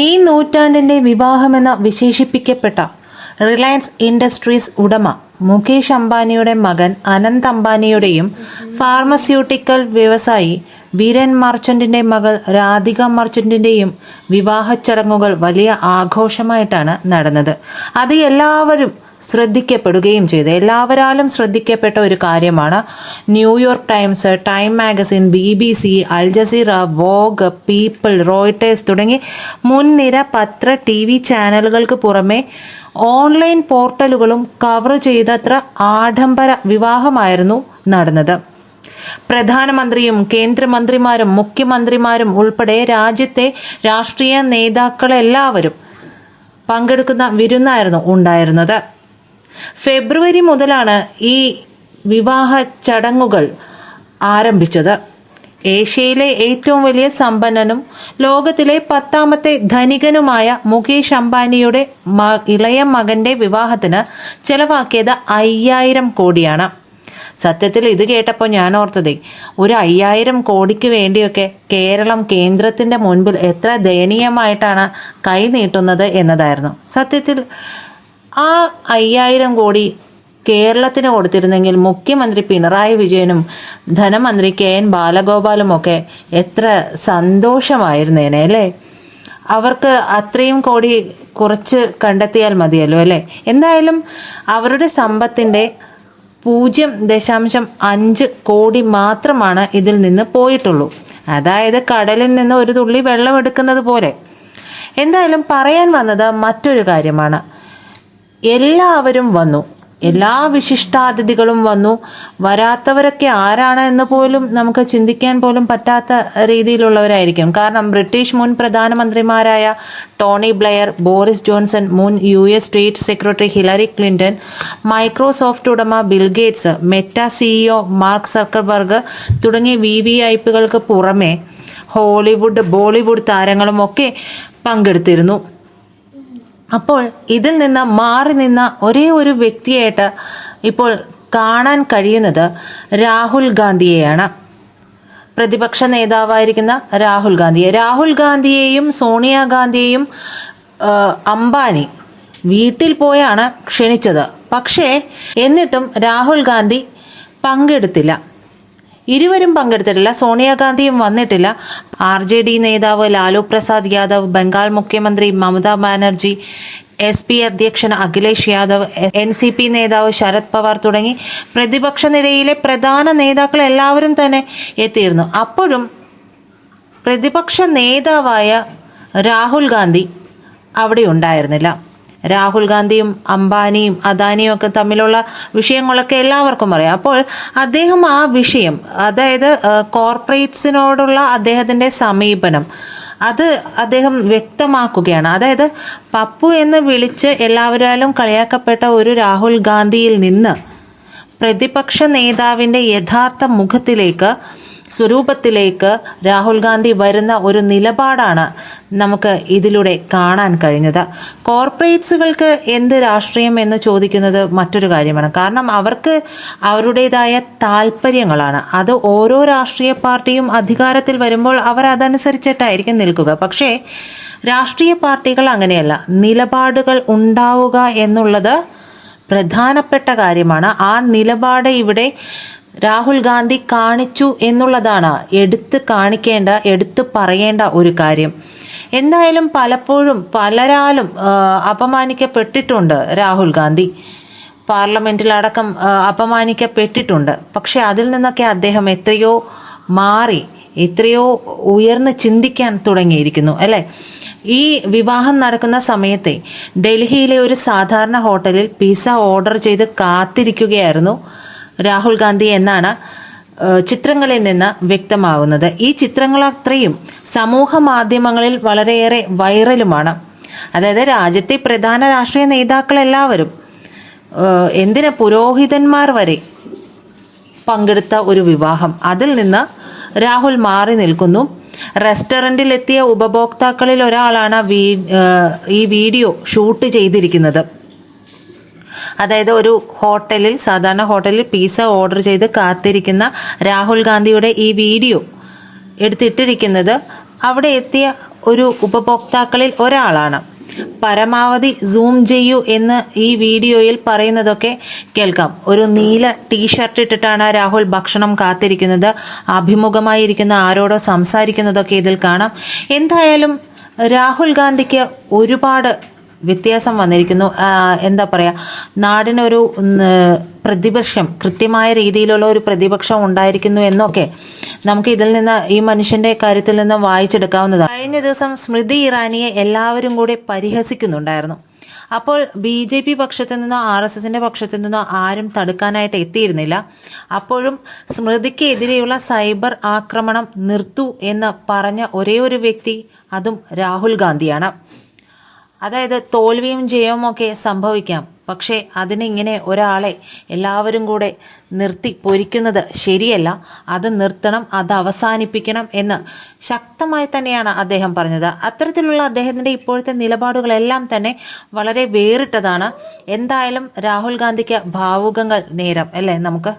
ഈ നൂറ്റാണ്ടിന്റെ വിവാഹമെന്ന് വിശേഷിപ്പിക്കപ്പെട്ട Reliance industries ഉടമ മുകേഷ് അംബാനിയുടെ മകൻ അനന്ത് അംബാനിയുടെയും ഫാർമസ്യൂട്ടിക്കൽ വ്യവസായി വീരൻ മർച്ചന്റിന്റെ മകൾ രാധിക മർച്ചന്റിന്റെയും വിവാഹ ചടങ്ങുകൾ വലിയ ആഘോഷമായിട്ടാണ് നടന്നത്. അത് എല്ലാവരും ശ്രദ്ധിക്കപ്പെടുകയും ചെയ്തു. എല്ലാവരാലും ശ്രദ്ധിക്കപ്പെട്ട ഒരു കാര്യമാണ്. New York Times, Time magazine, BBC, Al Jazeera, Vogue, People, Reuters തുടങ്ങി മുൻനിര പത്ര TV ചാനലുകൾക്ക് പുറമെ ഓൺലൈൻ പോർട്ടലുകളും കവർ ചെയ്തത്ര ആഡംബര വിവാഹമായിരുന്നു നടന്നത്. പ്രധാനമന്ത്രിയും കേന്ദ്രമന്ത്രിമാരും മുഖ്യമന്ത്രിമാരും ഉൾപ്പെടെ രാജ്യത്തെ രാഷ്ട്രീയ നേതാക്കളെല്ലാവരും പങ്കെടുക്കുന്ന വിരുന്നായിരുന്നു ഉണ്ടായിരുന്നത്. ഫെബ്രുവരി മുതലാണ് ഈ വിവാഹ ചടങ്ങുകൾ ആരംഭിച്ചത്. ഏഷ്യയിലെ ഏറ്റവും വലിയ സമ്പന്നനും ലോകത്തിലെ 10ാമത്തെ ധനികനുമായ മുകേഷ് അംബാനിയുടെ ഇളയ മകന്റെ വിവാഹത്തിന് ചെലവാക്കിയത് 5000 കോടിയാണ്. സത്യത്തിൽ ഇത് കേട്ടപ്പോൾ ഞാൻ ഓർത്തതേ, ഒരു 5000 കോടിക്ക് വേണ്ടിയൊക്കെ കേരളം കേന്ദ്രത്തിന്റെ മുൻപിൽ എത്ര ദയനീയമായിട്ടാണ് കൈ നീട്ടുന്നത് എന്നതായിരുന്നു. സത്യത്തിൽ ആ 5000 കോടി കേരളത്തിന് കൊടുത്തിരുന്നെങ്കിൽ മുഖ്യമന്ത്രി പിണറായി വിജയനും ധനമന്ത്രി KN ബാലഗോപാലും ഒക്കെ എത്ര സന്തോഷമായിരുന്നേനെ അല്ലേ. അവർക്ക് അത്രയും കോടി കുറച്ച് കണ്ടെത്തിയാൽ മതിയല്ലോ അല്ലേ. എന്തായാലും അവരുടെ സമ്പത്തിന്റെ 0.5 കോടി മാത്രമാണ് ഇതിൽ നിന്ന് പോയിട്ടുള്ളൂ. അതായത് കടലിൽ നിന്ന് ഒരു തുള്ളി വെള്ളം എടുക്കുന്നത് പോലെ. എന്തായാലും പറയാൻ വന്നത് മറ്റൊരു കാര്യമാണ്. എല്ലാവരും വന്നു, എല്ലാ വിശിഷ്ടാതിഥികളും വന്നു. വരാത്തവരൊക്കെ ആരാണ് എന്ന് പോലും നമുക്ക് ചിന്തിക്കാൻ പോലും പറ്റാത്ത രീതിയിലുള്ളവരായിരിക്കും. കാരണം ബ്രിട്ടീഷ് മുൻ പ്രധാനമന്ത്രിമാരായ ടോണി ബ്ലെയർ, ബോറിസ് ജോൺസൺ, മുൻ US state secretary Hillary Clinton, Microsoft ഉടമ Bill Gates, Meta CEO Mark Zuckerberg തുടങ്ങിയ VVIPകൾക്ക് പുറമെ ഹോളിവുഡ്, ബോളിവുഡ് താരങ്ങളും ഒക്കെ പങ്കെടുത്തിരുന്നു. അപ്പോൾ ഇതിൽ നിന്ന് മാറി നിന്ന ഒരേ ഒരു വ്യക്തിയായിട്ട് ഇപ്പോൾ കാണാൻ കഴിയുന്നത് രാഹുൽ ഗാന്ധിയെയാണ്. പ്രതിപക്ഷ നേതാവായിരിക്കുന്ന രാഹുൽ ഗാന്ധിയെയും സോണിയാഗാന്ധിയെയും അംബാനി വീട്ടിൽ പോയാണ് ക്ഷണിച്ചത്. പക്ഷേ എന്നിട്ടും രാഹുൽ ഗാന്ധി പങ്കെടുത്തില്ല. ഇരുവരും പങ്കെടുത്തിട്ടില്ല. സോണിയാഗാന്ധിയും വന്നിട്ടില്ല. RJD നേതാവ് ലാലു പ്രസാദ് യാദവ്, ബംഗാൾ മുഖ്യമന്ത്രി മമതാ ബാനർജി, SP അധ്യക്ഷൻ അഖിലേഷ് യാദവ്, NCP നേതാവ് ശരത് പവാർ തുടങ്ങി പ്രതിപക്ഷ നിരയിലെ പ്രധാന നേതാക്കൾ എല്ലാവരും തന്നെ എത്തിയിരുന്നു. അപ്പോഴും പ്രതിപക്ഷ നേതാവായ രാഹുൽ ഗാന്ധി അവിടെ ഉണ്ടായിരുന്നില്ല. രാഹുൽ ഗാന്ധിയും അംബാനിയും അദാനിയും ഒക്കെ തമ്മിലുള്ള വിഷയങ്ങളൊക്കെ എല്ലാവർക്കും അറിയാം. അപ്പോൾ അദ്ദേഹം ആ വിഷയം, അതായത് കോർപ്പറേറ്റ്സിനോടുള്ള അദ്ദേഹത്തിന്റെ സമീപനം, അത് അദ്ദേഹം വ്യക്തമാക്കുകയാണ്. അതായത് പപ്പു എന്ന് വിളിച്ച് എല്ലാവരാലും കളിയാക്കപ്പെട്ട ഒരു രാഹുൽ ഗാന്ധിയിൽ നിന്ന് പ്രതിപക്ഷ നേതാവിന്റെ യഥാർത്ഥ മുഖത്തിലേക്ക്, സ്വരൂപത്തിലേക്ക് രാഹുൽ ഗാന്ധി വരുന്ന ഒരു നിലപാടാണ് നമുക്ക് ഇതിലൂടെ കാണാൻ കഴിഞ്ഞത്. കോർപ്പറേറ്റ്സുകൾക്ക് എന്ത് രാഷ്ട്രീയം എന്ന് ചോദിക്കുന്നത് മറ്റൊരു കാര്യമാണ്. കാരണം അവർക്ക് അവരുടേതായ താല്പര്യങ്ങളാണ്. അത് ഓരോ രാഷ്ട്രീയ പാർട്ടിയും അധികാരത്തിൽ വരുമ്പോൾ അവർ അതനുസരിച്ചിട്ടായിരിക്കും നിൽക്കുക. പക്ഷേ രാഷ്ട്രീയ പാർട്ടികൾ അങ്ങനെയല്ല. നിലപാടുകൾ ഉണ്ടാവുക എന്നുള്ളത് പ്രധാനപ്പെട്ട കാര്യമാണ്. ആ നിലപാട് ഇവിടെ രാഹുൽ ഗാന്ധി കാണിച്ചു എന്നുള്ളതാണ് എടുത്തു പറയേണ്ട ഒരു കാര്യം. എന്തായാലും പലപ്പോഴും പലരാലും അപമാനിക്കപ്പെട്ടിട്ടുണ്ട് രാഹുൽ ഗാന്ധി. പാർലമെന്റിലടക്കം അപമാനിക്കപ്പെട്ടിട്ടുണ്ട്. പക്ഷെ അതിൽ നിന്നൊക്കെ അദ്ദേഹം എത്രയോ മാറി, എത്രയോ ഉയർന്ന് ചിന്തിക്കാൻ തുടങ്ങിയിരിക്കുന്നു അല്ലെ. ഈ വിവാഹം നടക്കുന്ന സമയത്തെ ഡൽഹിയിലെ ഒരു സാധാരണ ഹോട്ടലിൽ പിസ്സ ഓർഡർ ചെയ്ത് കാത്തിരിക്കുകയായിരുന്നു രാഹുൽ ഗാന്ധി എന്നാണ് ചിത്രങ്ങളിൽ നിന്ന് വ്യക്തമാകുന്നത്. ഈ ചിത്രങ്ങൾ അത്രയും സമൂഹ മാധ്യമങ്ങളിൽ വളരെയേറെ വൈറലുമാണ്. അതായത് രാജ്യത്തെ പ്രധാന രാഷ്ട്രീയ നേതാക്കളെല്ലാവരും, എന്തിന് പുരോഹിതന്മാർ വരെ പങ്കെടുത്ത ഒരു വിവാഹം. അതിൽ നിന്ന് രാഹുൽ മാറി നിൽക്കുന്നു. റെസ്റ്റോറൻറ്റിൽ എത്തിയ ഉപഭോക്താക്കളിൽ ഒരാളാണ് ഈ വീഡിയോ ഷൂട്ട് ചെയ്തിരിക്കുന്നത്. അതായത് ഒരു ഹോട്ടലിൽ, സാധാരണ ഹോട്ടലിൽ പിസ്സ ഓർഡർ ചെയ്ത് കാത്തിരിക്കുന്ന രാഹുൽ ഗാന്ധിയുടെ ഈ വീഡിയോ എടുത്തിട്ടിരിക്കുന്നത് അവിടെ എത്തിയ ഒരു ഉപഭോക്താക്കളിൽ ഒരാളാണ്. പരമാവധി സൂം ചെയ്യൂ എന്ന് ഈ വീഡിയോയിൽ പറയുന്നതൊക്കെ കേൾക്കാം. ഒരു നീല ടീഷർട്ട് ഇട്ടിട്ടാണ് രാഹുൽ ഭക്ഷണം കാത്തിരിക്കുന്നത്. അഭിമുഖമായിരിക്കുന്ന ആരോടോ സംസാരിക്കുന്നതൊക്കെ ഇതിൽ കാണാം. എന്തായാലും രാഹുൽ ഗാന്ധിക്ക് ഒരുപാട് വ്യത്യാസം വന്നിരിക്കുന്നു. എന്താ പറയുക, നാടിനൊരു പ്രതിപക്ഷം, കൃത്യമായ രീതിയിലുള്ള ഒരു പ്രതിപക്ഷം ഉണ്ടായിരിക്കുന്നു എന്നൊക്കെ നമുക്ക് ഇതിൽ നിന്ന്, ഈ മനുഷ്യന്റെ കാര്യത്തിൽ നിന്ന് വായിച്ചെടുക്കാവുന്നതാണ്. കഴിഞ്ഞ ദിവസം സ്മൃതി ഇറാനിയെ എല്ലാവരും കൂടി പരിഹസിക്കുന്നുണ്ടായിരുന്നു. അപ്പോൾ BJP പക്ഷത്തു നിന്നോ RSSന്റെ പക്ഷത്തു നിന്നോ ആരും തടുക്കാനായിട്ട് എത്തിയിരുന്നില്ല. അപ്പോഴും സ്മൃതിക്ക് എതിരെയുള്ള സൈബർ ആക്രമണം നിർത്തൂ എന്ന് പറഞ്ഞ ഒരേ ഒരു വ്യക്തി അതും രാഹുൽ ഗാന്ധിയാണ്. അതായത് തോൽവിയും ജയവും ഒക്കെ സംഭവിക്കാം, പക്ഷേ അതിനിങ്ങനെ ഒരാളെ എല്ലാവരും കൂടെ നിർത്തി പൊരിക്കുന്നത് ശരിയല്ല. അത് നിർത്തണം, അത് അവസാനിപ്പിക്കണം എന്ന് ശക്തമായി തന്നെയാണ് അദ്ദേഹം പറഞ്ഞത്. അത്തരത്തിലുള്ള അദ്ദേഹത്തിൻ്റെ ഇപ്പോഴത്തെ നിലപാടുകളെല്ലാം തന്നെ വളരെ വേറിട്ടതാണ്. എന്തായാലും രാഹുൽ ഗാന്ധിക്ക് ഭാവുകങ്ങൾ നേരം അല്ലേ നമുക്ക്.